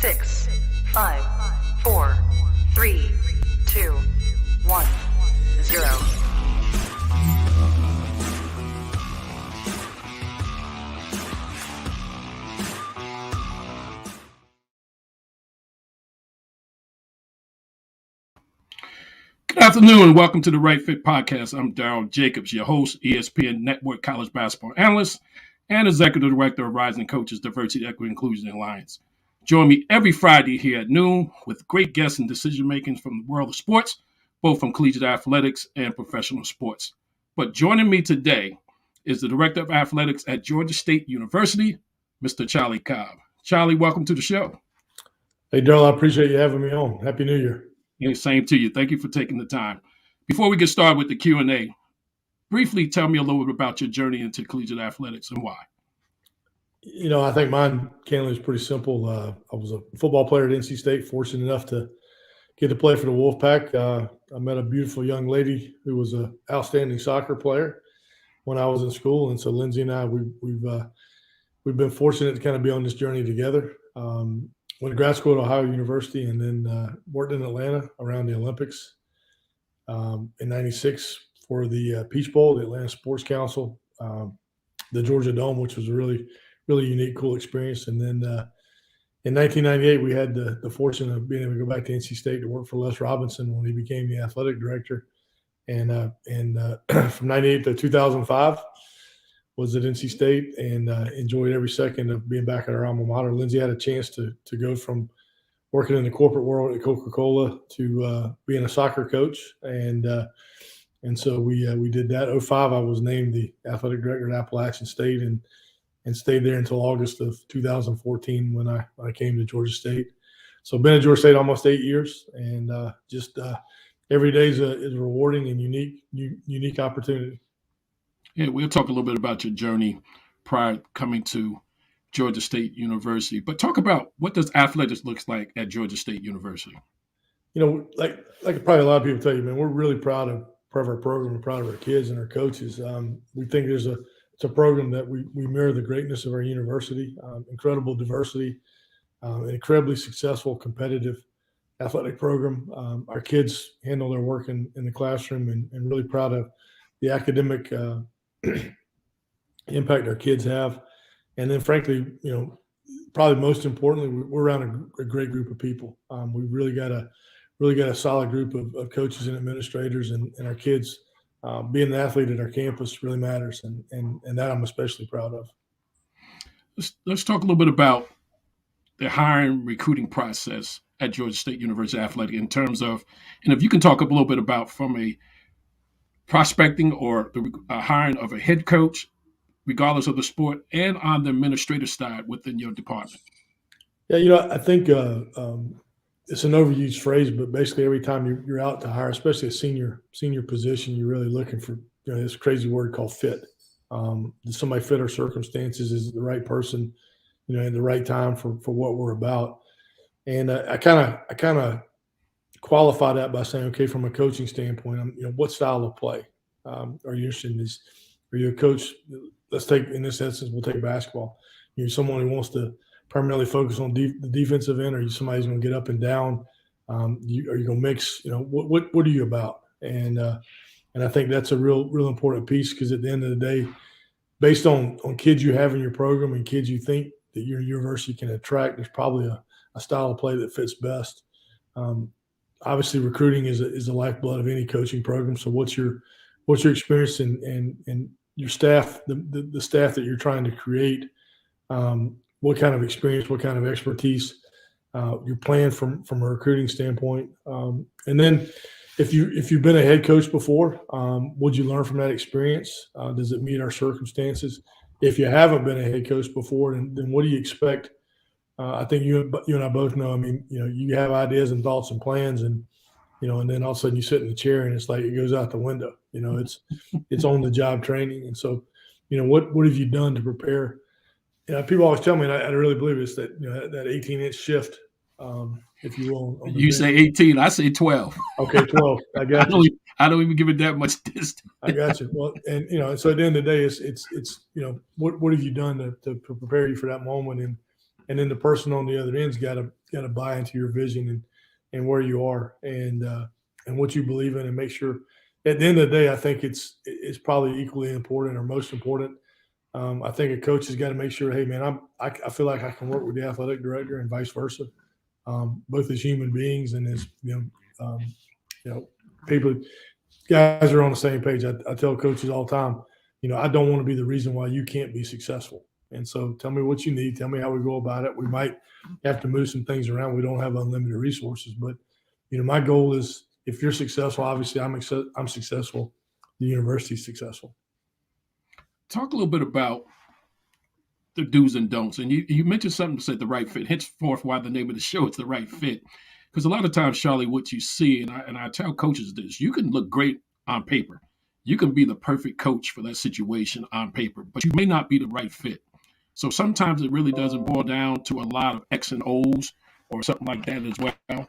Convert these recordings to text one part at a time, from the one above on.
6, 5, 4, 3, 2, 1, 0. Good afternoon and welcome to the Right Fit Podcast. I'm Darryl Jacobs, your host, ESPN Network college basketball analyst, and executive director of Rising Coaches Diversity, Equity, Inclusion Alliance. Join me every Friday here at noon with great guests and decision makers from the world of sports, both from collegiate athletics and professional sports. But joining me today is the director of athletics at Georgia State University, Mr. Charlie Cobb. Charlie, welcome to the show. Hey, Darryl, I appreciate you having me on. Happy New Year. Yeah, same to you. Thank you for taking the time. Before we get started with the Q&A, briefly tell me a little bit about your journey into collegiate athletics and why. You know, I think mine, candidly, is pretty simple. I was a football player at NC State, fortunate enough to get to play for the Wolfpack. I met a beautiful young lady who was an outstanding soccer player when I was in school, and so Lindsay and I, we've been fortunate to kind of be on this journey together. Went to grad school at Ohio University and then worked in Atlanta around the Olympics in '96 for the Peach Bowl, the Atlanta Sports Council, the Georgia Dome, which was a really unique, cool experience. And then in 1998, we had the fortune of being able to go back to NC State to work for Les Robinson when he became the athletic director. And from '98 to 2005, was at NC State and enjoyed every second of being back at our alma mater. Lindsay had a chance to go from working in the corporate world at Coca-Cola to being a soccer coach. And so we did that. 2005, I was named the athletic director at Appalachian State and stayed there until August of 2014 when I came to Georgia State. So been at Georgia State almost 8 years, and just every day is a rewarding and unique opportunity. Yeah, we'll talk a little bit about your journey prior coming to Georgia State University. But talk about what does athletics look like at Georgia State University? You know, like probably a lot of people tell you, man, we're really proud of our program. We're proud of our kids and our coaches. We think it's a program that we mirror the greatness of our university, incredible diversity, an incredibly successful, competitive athletic program. Our kids handle their work in the classroom and really proud of the academic impact our kids have. And then frankly, you know, probably most importantly, we're around a great group of people. We've really got a solid group of coaches and administrators, and our kids being an athlete at our campus really matters. And that I'm especially proud of. Let's talk a little bit about the hiring recruiting process at Georgia State University Athletic in terms of, and if you can talk a little bit about from a prospecting or the hiring of a head coach, regardless of the sport, and on the administrative side within your department. Yeah, you know, I think it's an overused phrase, but basically every time you're out to hire, especially a senior position, you're really looking for, you know, this crazy word called fit. Does somebody fit our circumstances? Is it the right person, you know, at the right time for what we're about? And I kind of qualify that by saying, okay, from a coaching standpoint, you know, what style of play are you interested in? Are you a coach? Let's take, in this instance, we'll take basketball. You're someone who wants to primarily focus on the defensive end, or are you somebody who's going to get up and down? Are you going to mix? You know, what are you about? And I think that's a real important piece, because at the end of the day, based on kids you have in your program and kids you think that your university can attract, there's probably a style of play that fits best. Obviously, recruiting is the lifeblood of any coaching program. So what's your experience and your staff, the staff that you're trying to create? What kind of experience, what kind of expertise your plan from a recruiting standpoint? And then if you've been a head coach before, would you learn from that experience? Does it meet our circumstances? If you haven't been a head coach before, then what do you expect? I think you and I both know, I mean, you know, you have ideas and thoughts and plans, and, you know, and then all of a sudden you sit in the chair and it's like it goes out the window. You know, it's on the job training. And so, you know, what have you done to prepare? You know, people always tell me, and I really believe it's that, you know, that 18-inch shift, if you will. You say 18, I say 12. Okay, 12. I got you. I don't even give it that much distance. I got you. Well, and, you know, and so at the end of the day, it's you know, what have you done to prepare you for that moment? and then the person on the other end's got to buy into your vision and where you are and what you believe in, and make sure. At the end of the day, I think it's probably equally important or most important. I think a coach has got to make sure, hey man, I feel like I can work with the athletic director and vice versa, both as human beings and as people. Guys are on the same page. I tell coaches all the time, I don't want to be the reason why you can't be successful. And so tell me what you need. Tell me how we go about it. We might have to move some things around. We don't have unlimited resources, but my goal is, if you're successful, obviously I'm successful. The university's successful. Talk a little bit about the do's and don'ts. And you mentioned something that said the right fit. Henceforth, why the name of the show is The Right Fit. Because a lot of times, Charlie, what you see, and I tell coaches this, you can look great on paper. You can be the perfect coach for that situation on paper, but you may not be the right fit. So sometimes it really doesn't boil down to a lot of X and O's or something like that as well.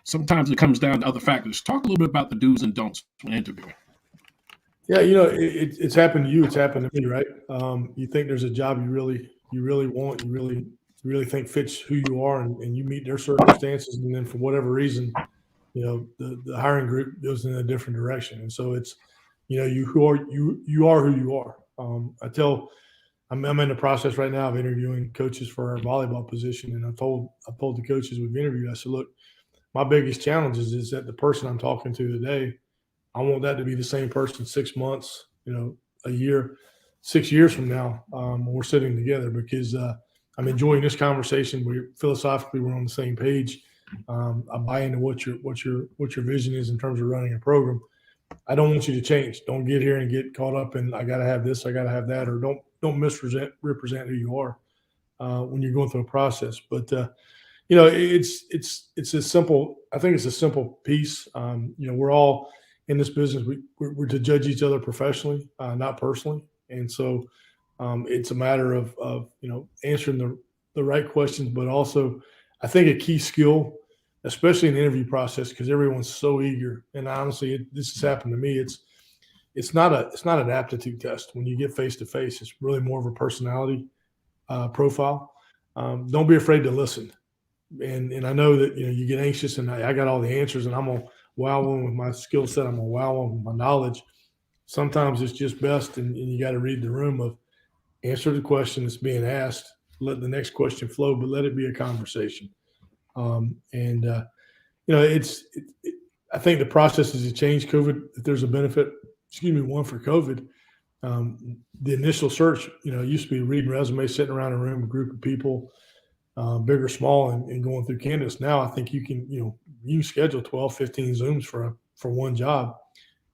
Sometimes it comes down to other factors. Talk a little bit about the do's and don'ts when interviewing. Yeah, it's happened to you. It's happened to me, right? You think there's a job you really want, you really think fits who you are, and you meet their circumstances, and then for whatever reason, the hiring group goes in a different direction, and so it's, you are who you are. I'm in the process right now of interviewing coaches for our volleyball position, and I told the coaches we've interviewed, I said, look, my biggest challenge is that the person I'm talking to today, I want that to be the same person 6 months, a year, 6 years from now, when we're sitting together, because I'm enjoying this conversation. Philosophically, we're on the same page. I buy into what your vision is in terms of running a program. I don't want you to change. Don't get here and get caught up in, I got to have this, I got to have that, or don't misrepresent who you are when you're going through a process. But it's a simple. I think it's a simple piece. We're all in this business. We're to judge each other professionally, not personally, and so it's a matter of answering the right questions, but also I think a key skill, especially in the interview process, because everyone's so eager. And honestly, this has happened to me. It's not an aptitude test. When you get face to face, it's really more of a personality profile. Don't be afraid to listen. And I know that you get anxious, and I got all the answers, and I'm gonna wow one with my skill set. I'm gonna wow one with my knowledge. Sometimes it's just best, and you got to read the room of answer the question that's being asked, let the next question flow, but let it be a conversation. I think the processes have changed. COVID, if there's a benefit, one for COVID, the initial search, it used to be reading resumes, sitting around a room, a group of people, big or small, and going through candidates. Now I think you can schedule 12, 15 Zooms for one job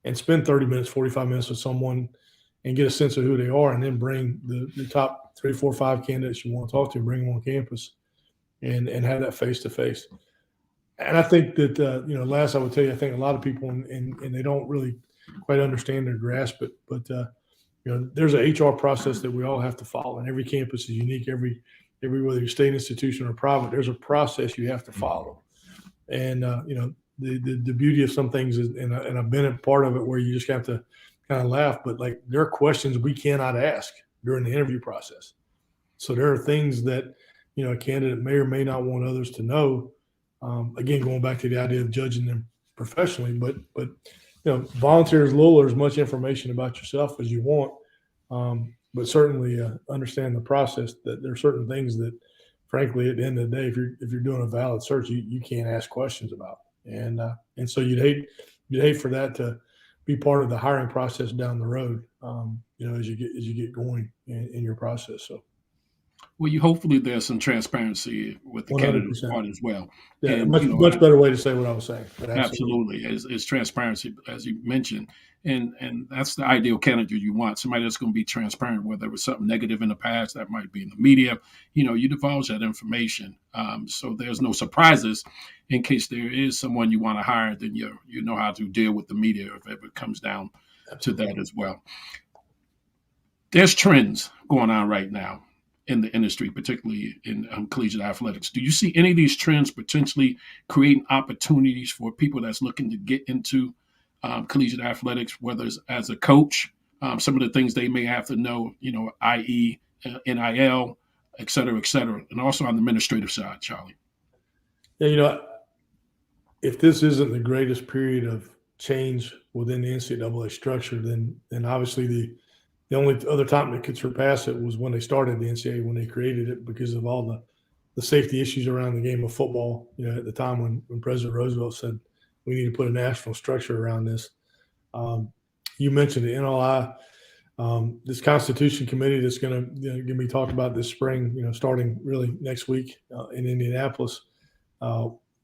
and spend 30 minutes, 45 minutes with someone and get a sense of who they are, and then bring the top 3, 4, 5 candidates you want to talk to, bring them on campus and have that face-to-face. And I think that, last I would tell you, I think a lot of people, and they don't really quite understand or grasp it, but there's an HR process that we all have to follow, and every campus is unique. Every whether you're state institution or private, there's a process you have to follow. And, the beauty of some things is, and I've been a part of it, where you just have to kind of laugh, but like there are questions we cannot ask during the interview process. So there are things that, a candidate may or may not want others to know. Again, going back to the idea of judging them professionally, but volunteer as little or as much information about yourself as you want. But certainly understand the process, that there are certain things that, frankly, at the end of the day, if you're doing a valid search, you can't ask questions about. And so you'd hate for that to be part of the hiring process down the road, as you get going in your process. So. Well, hopefully there's some transparency with the 100%. Candidate part as well. Yeah, and, much better way to say what I was saying. Absolutely. Is transparency, as you mentioned. And that's the ideal candidate you want. Somebody that's going to be transparent, whether it was something negative in the past, that might be in the media, you divulge that information. So there's no surprises in case there is someone you want to hire, then you know how to deal with the media if it ever comes down Absolutely. To that as well. There's trends going on right now in the industry, particularly in collegiate athletics. Do you see any of these trends potentially creating opportunities for people that's looking to get into collegiate athletics, whether it's as a coach, some of the things they may have to know, i.e. NIL, et cetera, and also on the administrative side, Charlie. Yeah, if this isn't the greatest period of change within the NCAA structure, then obviously the only other time that could surpass it was when they started the NCAA, when they created it, because of all the safety issues around the game of football. At the time when President Roosevelt said we need to put a national structure around this. You mentioned the NLI, this Constitution Committee that's going to be talked about this spring. Starting really next week in Indianapolis.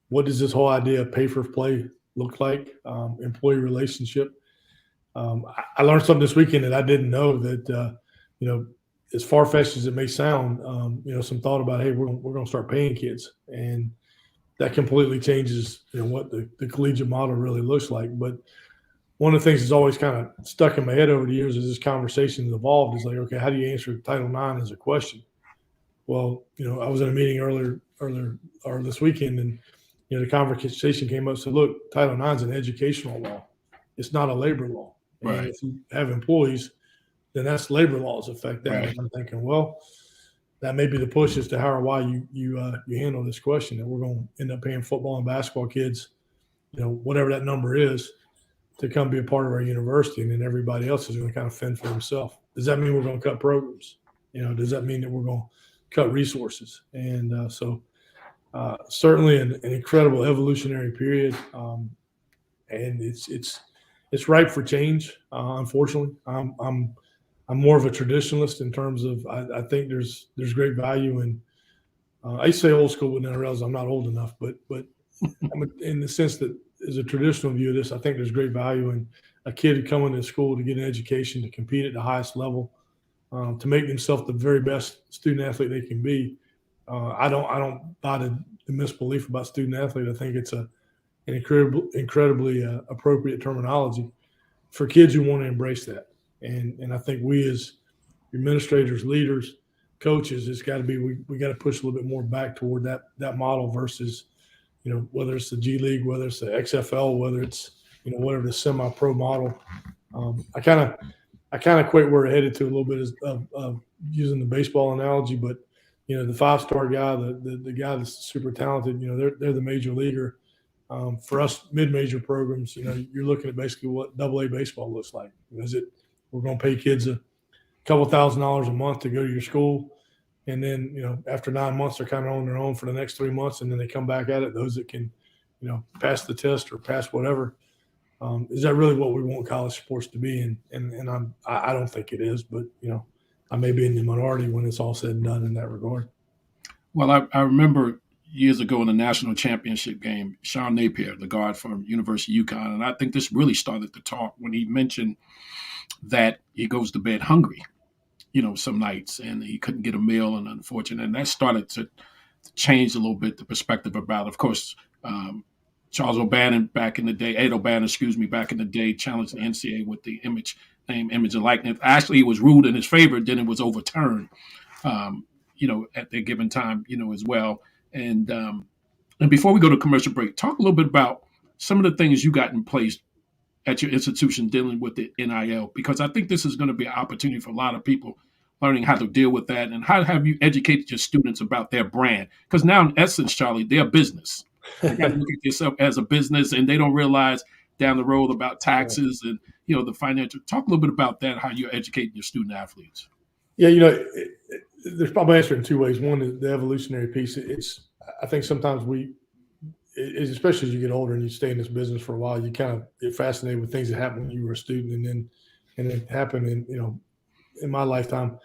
What does this whole idea of pay for play look like? Employee relationship. I learned something this weekend that I didn't know, that as far-fetched as it may sound, some thought about, hey, we're going to start paying kids, and that completely changes what the collegiate model really looks like. But one of the things that's always kind of stuck in my head over the years as this conversation has evolved is like, okay, how do you answer Title IX as a question? Well, I was in a meeting earlier or this weekend, and the conversation came up. So look, Title IX is an educational law. It's not a labor law. Right. And if you have employees, then that's labor laws affect that. Right. And I'm thinking, well, that may be the push as to how or why you handle this question, that we're going to end up paying football and basketball kids, whatever that number is, to come be a part of our university, and then everybody else is going to kind of fend for themselves. Does that mean we're going to cut programs? Does that mean that we're going to cut resources? And so certainly an incredible evolutionary period, and it's ripe for change. Unfortunately, I'm more of a traditionalist in terms of I think there's great value in. I used to say old school, but then I realize I'm not old enough. But in the sense that, as a traditional view of this, I think there's great value in a kid coming to school to get an education, to compete at the highest level, to make themselves the very best student athlete they can be. I don't buy the misbelief about student athlete. I think it's an incredibly appropriate terminology for kids who want to embrace that. And I think we as administrators, leaders, coaches, it's got to be, we got to push a little bit more back toward that model versus, whether it's the G League, whether it's the XFL, whether it's, whatever the semi-pro model. I kind of equate where we're headed to a little bit of using the baseball analogy, but the 5-star guy, the guy that's super talented, they're the major leaguer. For us mid-major programs, you're looking at basically what AA baseball looks like. We're going to pay kids a couple $1,000s a month to go to your school, and then after 9 months they're kind of on their own for the next 3 months, and then they come back at it. Those that can pass the test or pass whatever. Is that really what we want college sports to be? And I don't think it is, but I may be in the minority when it's all said and done in that regard. Well, I remember years ago in the national championship game, Sean Napier, the guard from University of UConn, and I think this really started the talk when he mentioned that he goes to bed hungry, some nights, and he couldn't get a meal, and unfortunately, and that started to change a little bit the perspective about, of course, Charles O'Bannon back in the day, Ed O'Bannon, back in the day, challenged the NCAA with the name, image, and likeness. Actually, it was ruled in his favor, then it was overturned, at the given time, as well. And before we go to commercial break, talk a little bit about some of the things you got in place at your institution dealing with the NIL, because I think this is going to be an opportunity for a lot of people learning how to deal with that, and how have you educated your students about their brand? Because now, in essence, Charlie, they're a business. They got to look at yourself as a business, and they don't realize down the road about taxes and the financial. Talk a little bit about that, how you're educating your student athletes. Yeah, there's probably answer in two ways. One is the evolutionary piece. I think sometimes especially as you get older and you stay in this business for a while, you kind of get fascinated with things that happened when you were a student, and it happened in my lifetime.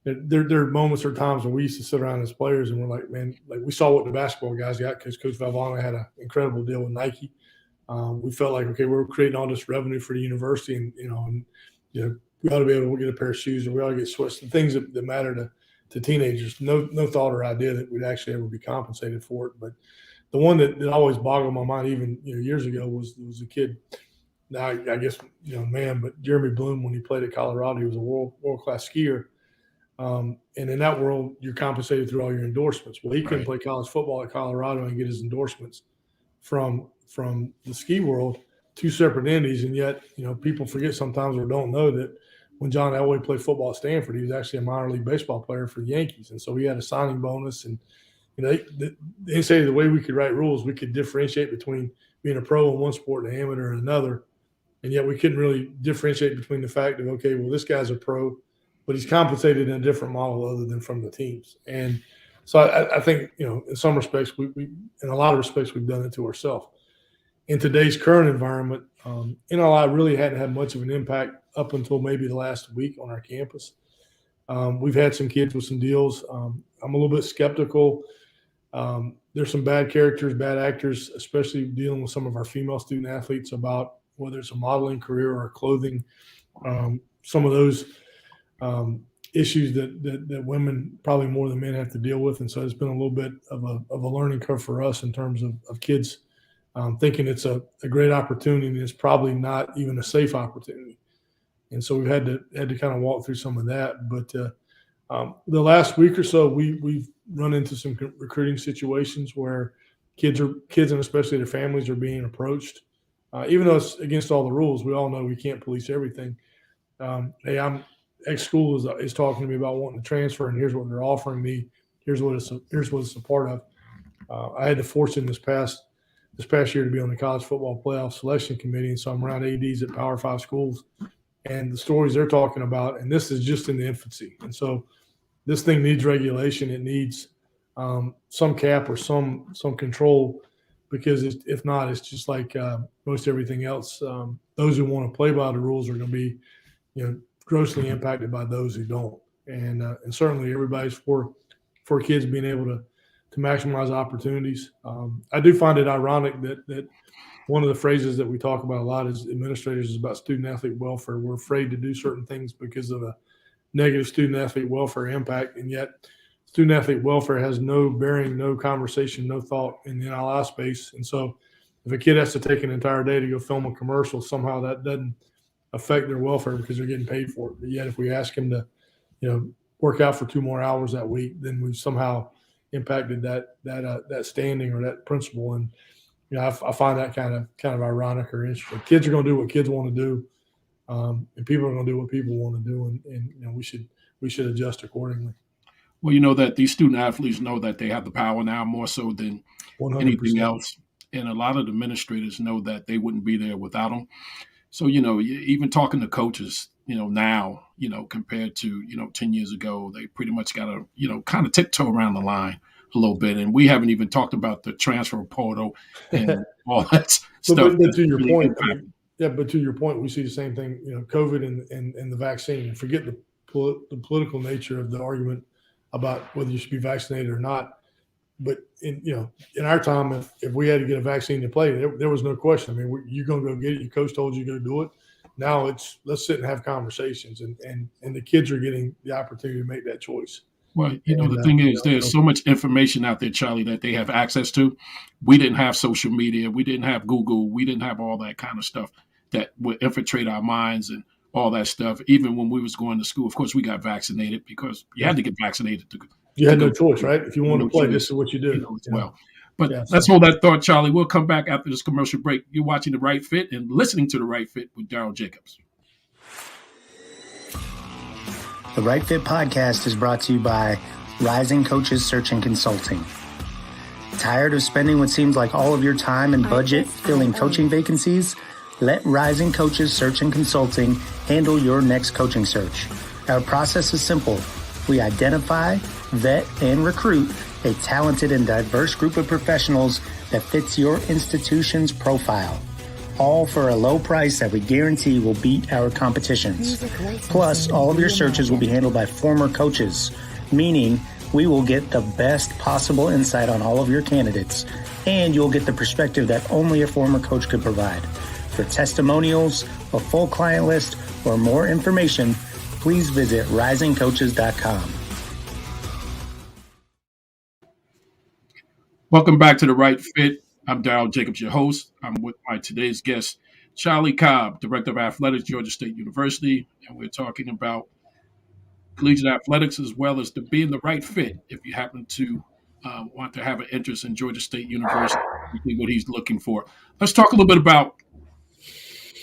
There are moments or times when we used to sit around as players and we're like, man, like we saw what the basketball guys got because Coach Valvano had an incredible deal with Nike. We felt like, okay, we're creating all this revenue for the university, and we ought to be able to get a pair of shoes, or we ought to get sweats, the things that matter to teenagers. No thought or idea that we'd actually ever be compensated for it. But the one that always boggled my mind, even years ago, was a kid. Now I guess but Jeremy Bloom, when he played at Colorado, he was a world-class skier. And in that world, you're compensated through all your endorsements. Well, he couldn't play college football at Colorado and get his endorsements from the ski world, two separate entities. And yet, people forget sometimes or don't know that when John Elway played football at Stanford, he was actually a minor league baseball player for the Yankees. And so he had a signing bonus. And, they say the way we could write rules, we could differentiate between being a pro in one sport and an amateur in another. And yet we couldn't really differentiate between the fact of, okay, well, this guy's a pro, but he's compensated in a different model other than from the teams. And so I think, in some respects, we in a lot of respects, we've done it to ourselves. In today's current environment, NLI really hadn't had much of an impact up until maybe the last week on our campus. We've had some kids with some deals. I'm a little bit skeptical. There's some bad characters, bad actors, especially dealing with some of our female student athletes about whether it's a modeling career or clothing, some of those issues that women probably more than men have to deal with. And so it's been a little bit of a learning curve for us in terms of kids thinking it's a great opportunity and it's probably not even a safe opportunity. And so we've had to kind of walk through some of that. But the last week or so, we've run into some recruiting situations where kids and especially their families are being approached. Even though it's against all the rules, we all know we can't police everything. Hey, school is talking to me about wanting to transfer, and here's what they're offering me. Here's what it's a part of. I had the fortune this past year to be on the college football playoff selection committee, and so I'm around ADs at Power 5 schools, and the stories they're talking about, and this is just in the infancy. And so this thing needs regulation. It needs some cap or some control. Because if not, it's just like most everything else. Those who want to play by the rules are going to be, grossly impacted by those who don't. And certainly everybody's for kids being able to maximize opportunities. I do find it ironic that one of the phrases that we talk about a lot as administrators is about student athlete welfare. We're afraid to do certain things because of a negative student athlete welfare impact, and yet student athlete welfare has no bearing, no conversation, no thought in the NLI space. And so if a kid has to take an entire day to go film a commercial, somehow that doesn't affect their welfare because they're getting paid for it. But yet if we ask them to, work out for 2 more hours that week, then we've somehow impacted that standing or that principle. And, I find that kind of ironic or interesting. Kids are going to do what kids want to do. And people are going to do what people want to do. And we should adjust accordingly. Well, that these student athletes know that they have the power now more so than 100%. Anything else. And a lot of the administrators know that they wouldn't be there without them. So, even talking to coaches, now, compared to, 10 years ago, they pretty much got to, kind of tiptoe around the line a little bit. And we haven't even talked about the transfer portal and all that stuff. But to your point, but to your point, we see the same thing, COVID and the vaccine. And forget the political nature of the argument about whether you should be vaccinated or not. But in our time, if we had to get a vaccine to play, there was no question. I mean, you're going to go get it. Your coach told you to go do it. Now it's let's sit and have conversations, and the kids are getting the opportunity to make that choice. Well, the thing is, there's so much information out there, Charlie, that they have access to. We didn't have social media. We didn't have Google. We didn't have all that kind of stuff that would infiltrate our minds and all that stuff. Even when we was going to school, of course, we got vaccinated because you had to get vaccinated to. You had no choice, right? If you wanted to play, this is what you do. As well. But let's hold that thought, Charlie. We'll come back after this commercial break. You're watching The Right Fit and listening to The Right Fit with Daryl Jacobs. The Right Fit podcast is brought to you by Rising Coaches Search and Consulting. Tired of spending what seems like all of your time and budget filling coaching vacancies? Let Rising Coaches Search and Consulting handle your next coaching search. Our process is simple. We identify, vet, and recruit a talented and diverse group of professionals that fits your institution's profile. All for a low price that we guarantee will beat our competitions. Plus, all of your searches will be handled by former coaches, meaning we will get the best possible insight on all of your candidates, and you'll get the perspective that only a former coach could provide. For testimonials, a full client list, or more information, please visit risingcoaches.com. Welcome back to The Right Fit. I'm Daryl Jacobs, your host. I'm with my today's guest, Charlie Cobb, Director of Athletics, Georgia State University, and we're talking about collegiate athletics as well as being the right fit if you happen to want to have an interest in Georgia State University, what he's looking for. Let's talk a little bit about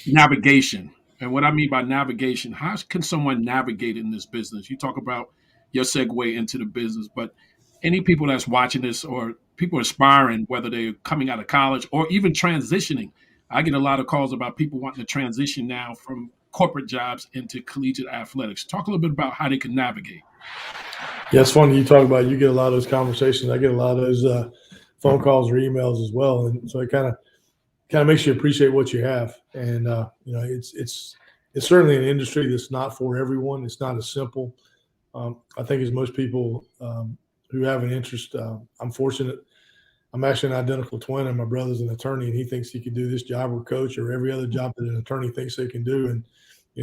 navigation And what I mean by navigation, how can someone navigate in this business? You talk about your segue into the business, but any people that's watching this or people aspiring, whether they're coming out of college or even transitioning, I get a lot of calls about people wanting to transition now from corporate jobs into collegiate athletics. Talk a little bit about how they can navigate. Yeah, it's funny you talk about. You get a lot of those conversations. I get a lot of those phone calls or emails as well, and so it kind of makes you appreciate what you have. And it's certainly an industry that's not for everyone. It's not as simple. I think as most people who have an interest, I'm fortunate. I'm actually an identical twin, and my brother's an attorney, and he thinks he could do this job or coach or every other job that an attorney thinks they can do. And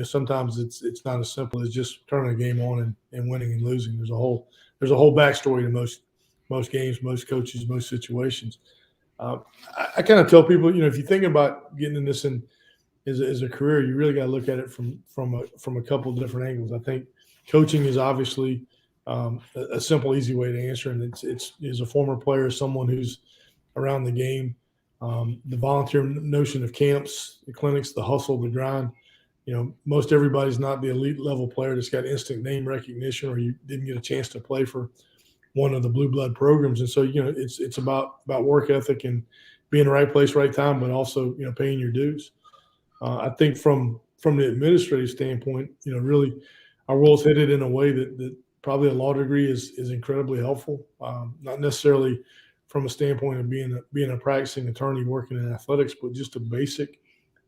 sometimes it's not as simple as just turning a game on and winning and losing. There's a whole backstory to most games, most coaches, most situations. I kind of tell people, if you think about getting in this as a career, you really got to look at it from a couple of different angles. I think coaching is obviously a simple, easy way to answer, and it's as a former player, someone who's around the game, the volunteer notion of camps, the clinics, the hustle, the grind. Most everybody's not the elite level player that's got instant name recognition, or you didn't get a chance to play for one of the blue blood programs. And so, it's about work ethic and being in the right place, right time, but also, paying your dues. I think from the administrative standpoint, really our world's headed in a way that probably a law degree is incredibly helpful. Not necessarily from a standpoint of being a practicing attorney working in athletics, but just a basic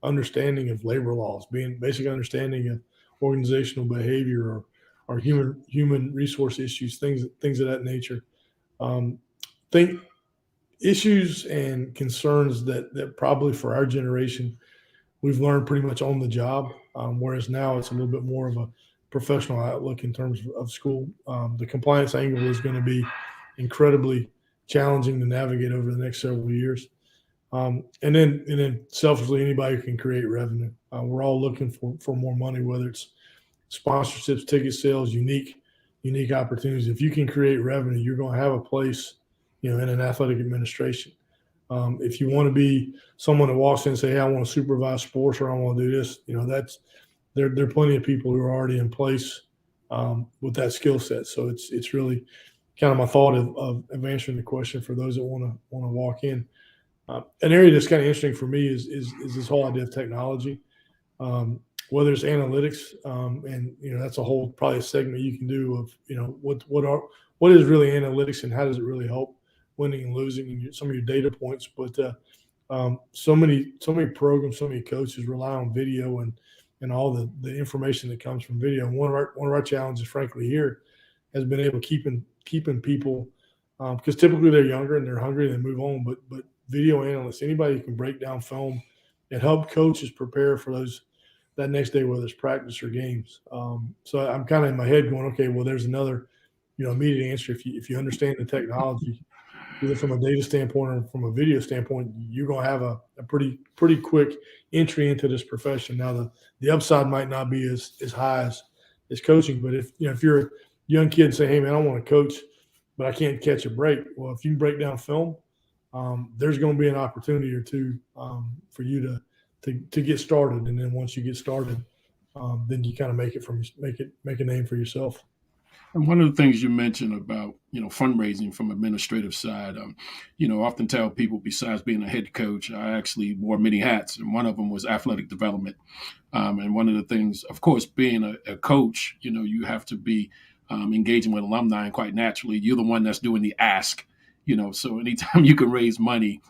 understanding of labor laws, basic understanding of organizational behavior or human resource issues, things of that nature. Think issues and concerns that probably for our generation we've learned pretty much on the job, whereas now it's a little bit more of a professional outlook in terms of school. The compliance angle is going to be incredibly challenging to navigate over the next several years. And then selfishly, anybody who can create revenue. We're all looking for more money, whether it's sponsorships, ticket sales, unique opportunities. If you can create revenue, you're going to have a place, in an athletic administration. If you want to be someone that walks in and say, hey, I want to supervise sports or I want to do this, there are plenty of people who are already in place with that skill set. So it's really kind of my thought of answering the question for those that want to walk in. An area that's kind of interesting for me is this whole idea of technology, whether it's analytics, and that's a whole probably a segment you can do of what is really analytics and how does it really help winning and losing and some of your data points. But so many programs, so many coaches rely on video and all the information that comes from video. And one of our challenges, frankly, here has been able to keeping people because typically they're younger and they're hungry and they move on, but video analysts, anybody who can break down film and help coaches prepare for that next day, whether it's practice or games. So I'm kind of in my head going, okay, well, there's another, immediate answer. If you understand the technology, either from a data standpoint or from a video standpoint, you're going to have a pretty quick entry into this profession. Now, the upside might not be as high as coaching, but if you're a young kid and say, hey, man, I want to coach, but I can't catch a break. Well, if you can break down film, there's going to be an opportunity or two for you to get started, and then once you get started, then you kind of make a name for yourself. And one of the things you mentioned about fundraising from administrative side, often tell people besides being a head coach, I actually wore many hats, and one of them was athletic development. And one of the things, of course, being a coach, you have to be engaging with alumni, and quite naturally, you're the one that's doing the ask. So anytime you can raise money,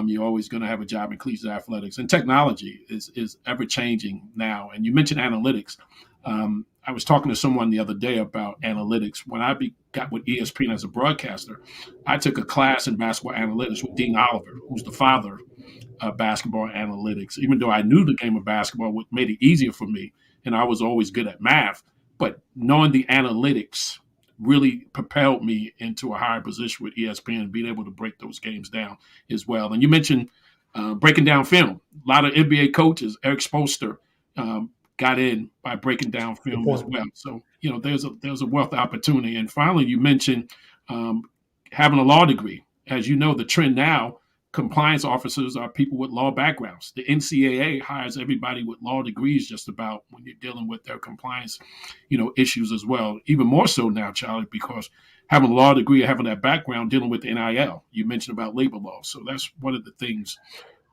you're always going to have a job in collegiate athletics. And technology is ever changing now. And you mentioned analytics. I was talking to someone the other day about analytics. When I got with ESPN as a broadcaster, I took a class in basketball analytics with Dean Oliver, who's the father of basketball analytics. Even though I knew the game of basketball, what made it easier for me, and I was always good at math, but knowing the analytics really propelled me into a higher position with ESPN, being able to break those games down as well. And you mentioned breaking down film. A lot of NBA coaches, Eric Spoelstra, got in by breaking down film as well. So, there's a wealth of opportunity. And finally, you mentioned having a law degree. As you know, the trend now, compliance officers are people with law backgrounds. The NCAA hires everybody with law degrees just about when you're dealing with their compliance, issues as well. Even more so now, Charlie, because having a law degree, having that background dealing with NIL, you mentioned about labor law. So that's one of the things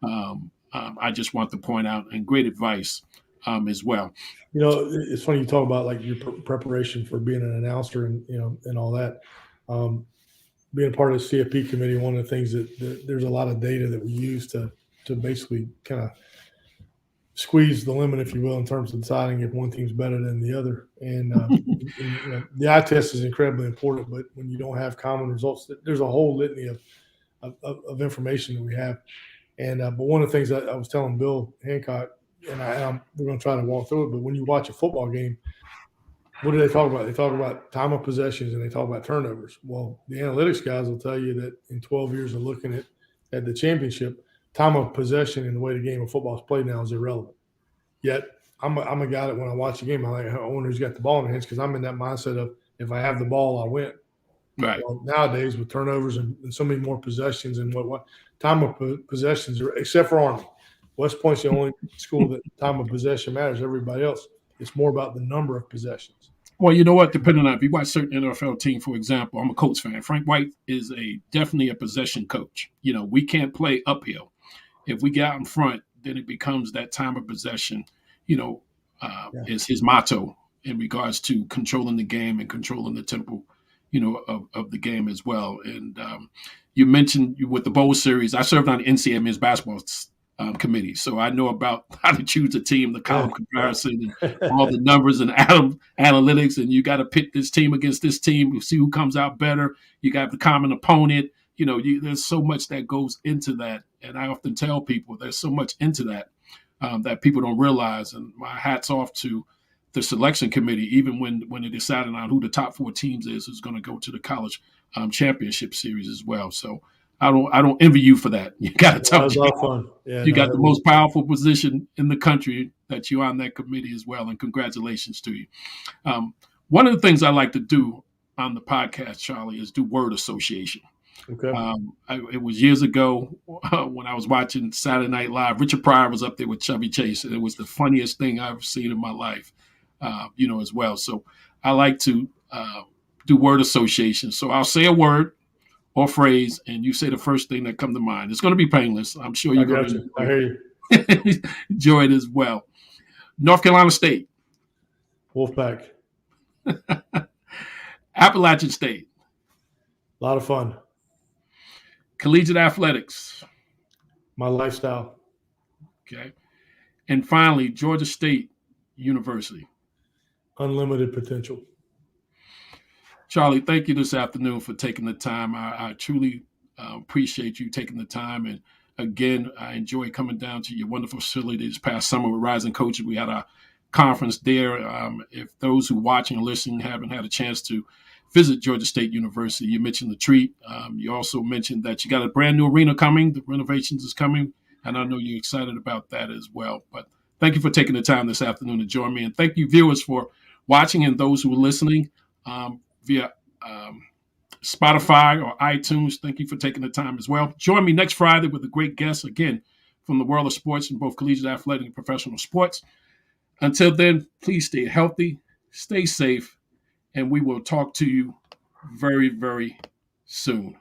I just want to point out, and great advice as well. It's funny you talk about like your preparation for being an announcer and all that. Being a part of the CFP committee, one of the things that there's a lot of data that we use to basically kind of squeeze the limit, if you will, in terms of deciding if one team's better than the other. And the eye test is incredibly important, but when you don't have common results, there's a whole litany of information that we have. And but one of the things I was telling Bill Hancock, and we're going to try to walk through it, but when you watch a football game, what do they talk about? They talk about time of possessions and they talk about turnovers. Well, the analytics guys will tell you that in 12 years of looking at the championship, time of possession and the way the game of football is played now is irrelevant. Yet I'm a guy that when I watch a game, I like how owners got the ball in their hands because I'm in that mindset of if I have the ball, I win. Right. Well, nowadays with turnovers and so many more possessions and what time of possessions, except for Army. West Point's the only school that time of possession matters. Everybody else, it's more about the number of possessions. Well, you know what? Depending on if you watch certain NFL team, for example, I'm a Colts fan. Frank White is definitely a possession coach. We can't play uphill. If we get out in front, then it becomes that time of possession. Is his motto in regards to controlling the game and controlling the tempo, of the game as well. And you mentioned with the bowl series, I served on the NCAA men's basketball committee, so I know about how to choose a team, the column comparison, and all the numbers and analytics. And you got to pick this team against this team to see who comes out better. You got the common opponent. There's so much that goes into that, and I often tell people there's so much into that that people don't realize. And my hat's off to the selection committee, even when they're deciding on who the top 4 teams is going to go to the college championship series as well. So I don't envy you for that. You got to tell you, fun. You got the most powerful position in the country that you're on that committee as well, and congratulations to you. One of the things I like to do on the podcast, Charlie, is do word association. Okay. It was years ago when I was watching Saturday Night Live. Richard Pryor was up there with Chevy Chase, and it was the funniest thing I've seen in my life, as well. So I like to do word association. So I'll say a word or phrase, and you say the first thing that comes to mind. It's going to be painless. I'm sure you're going to enjoy it as well. North Carolina State. Wolfpack. Appalachian State. A lot of fun. Collegiate athletics. My lifestyle. Okay. And finally, Georgia State University. Unlimited potential. Charlie, thank you this afternoon for taking the time. I truly appreciate you taking the time. And again, I enjoy coming down to your wonderful facility this past summer with Rising Coaches. We had a conference there. If those who watching or listening haven't had a chance to visit Georgia State University, you mentioned the treat. You also mentioned that you got a brand new arena coming. The renovations is coming. And I know you're excited about that as well. But thank you for taking the time this afternoon to join me. And thank you, viewers, for watching, and those who are listening via Spotify or iTunes. Thank you for taking the time as well. Join me next Friday with a great guest, again, from the world of sports in both collegiate athletic and professional sports. Until then, please stay healthy, stay safe, and we will talk to you very, very soon.